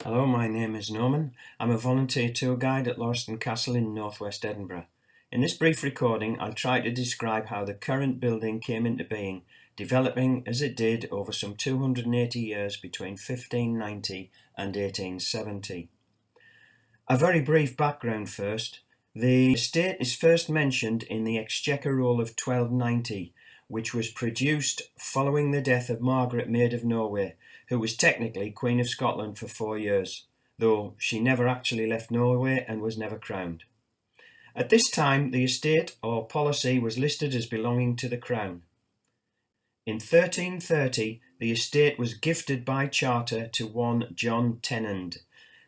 Hello, my name is Norman. I'm a volunteer tour guide at Lauriston Castle in northwest Edinburgh. In this brief recording, I'll try to describe how the current building came into being, developing as it did over some 280 years between 1590 and 1870. A very brief background first. The estate is first mentioned in the Exchequer Roll of 1290, which was produced following the death of Margaret, Maid of Norway, who was technically Queen of Scotland for 4 years, though she never actually left Norway and was never crowned. At this time, the estate or policy was listed as belonging to the Crown. In 1330, the estate was gifted by charter to one John Tennant.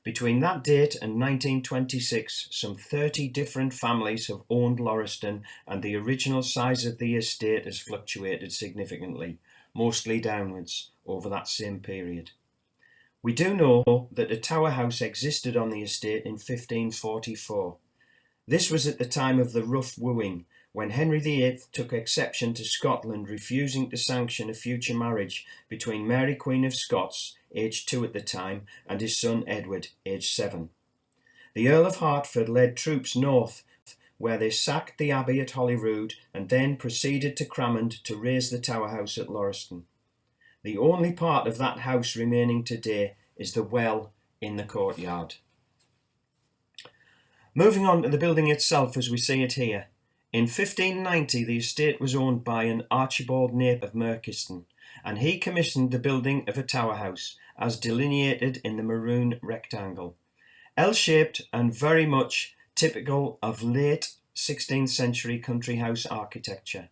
Between that date and 1926, some 30 different families have owned Lauriston, and the original size of the estate has fluctuated significantly, mostly downwards, over that same period. We do know that a tower house existed on the estate in 1544. This was at the time of the rough wooing, when Henry VIII took exception to Scotland refusing to sanction a future marriage between Mary Queen of Scots, aged 2 at the time, and his son Edward, aged 7. The Earl of Hertford led troops north, where they sacked the abbey at Holyrood and then proceeded to Cramond to raise the tower house at Lauriston. The only part of that house remaining today is the well in the courtyard. Moving on to the building itself as we see it here. In 1590, the estate was owned by an Archibald Nape of Merkiston, and he commissioned the building of a tower house, as delineated in the maroon rectangle. L-shaped and very much typical of late 16th century country house architecture.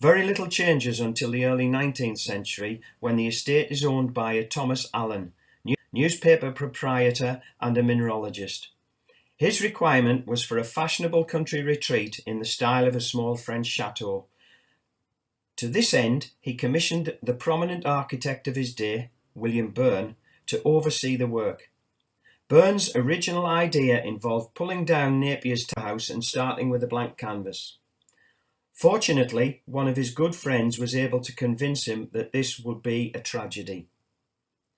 Very little changes until the early 19th century, when the estate is owned by a Thomas Allen, newspaper proprietor and a mineralogist. His requirement was for a fashionable country retreat in the style of a small French chateau. To this end, he commissioned the prominent architect of his day, William Burn, to oversee the work. Burn's original idea involved pulling down Napier's house and starting with a blank canvas. Fortunately, one of his good friends was able to convince him that this would be a tragedy.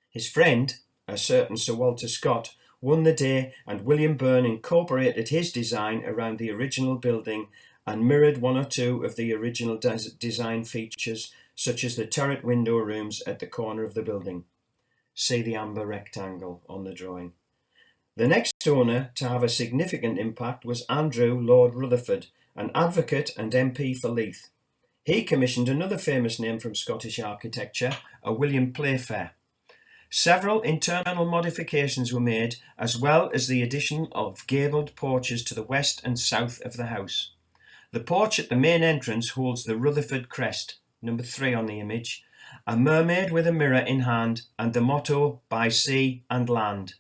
His friend, a certain Sir Walter Scott, won the day, and William Burn incorporated his design around the original building and mirrored one or two of the original design features, such as the turret window rooms at the corner of the building. See the amber rectangle on the drawing. The next owner to have a significant impact was Andrew Lord Rutherford, an advocate and MP for Leith. He commissioned another famous name from Scottish architecture, a William Playfair. Several internal modifications were made, as well as the addition of gabled porches to the west and south of the house. The porch at the main entrance holds the Rutherford crest, number 3 on the image, a mermaid with a mirror in hand, and the motto, "By sea and land."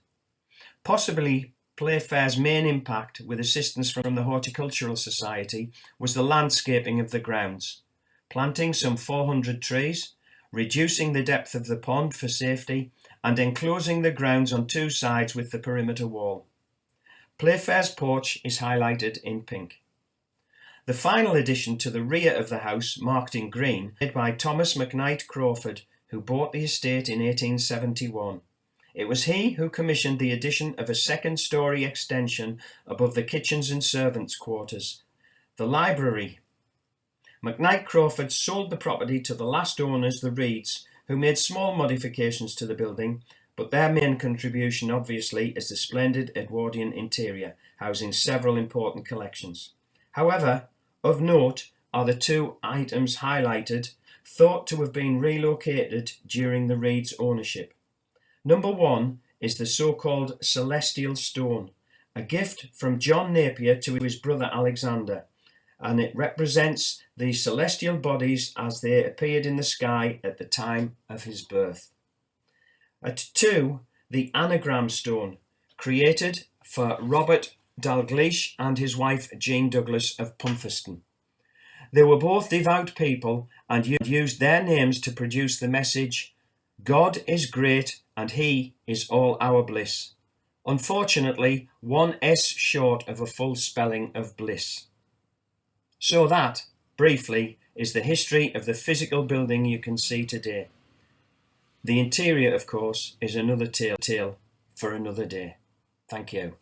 Possibly Playfair's main impact, with assistance from the Horticultural Society, was the landscaping of the grounds, planting some 400 trees, reducing the depth of the pond for safety, and enclosing the grounds on 2 sides with the perimeter wall. Playfair's porch is highlighted in pink. The final addition to the rear of the house, marked in green, made by Thomas McKnight Crawford, who bought the estate in 1871. It was he who commissioned the addition of a second-storey extension above the kitchens and servants' quarters. The library. McKnight Crawford sold the property to the last owners, the Reeds, who made small modifications to the building, but their main contribution obviously is the splendid Edwardian interior, housing several important collections. However, of note are the 2 items highlighted, thought to have been relocated during the Reeds' ownership. Number 1 is the so-called Celestial Stone, a gift from John Napier to his brother Alexander, and it represents the celestial bodies as they appeared in the sky at the time of his birth. At 2, the Anagram Stone, created for Robert Dalgleish and his wife Jean Douglas of Pumpherston. They were both devout people and used their names to produce the message, "God is great and he is all our bliss." Unfortunately, 1 S short of a full spelling of bliss. So that, briefly, is the history of the physical building you can see today. The interior, of course, is another tale for another day. Thank you.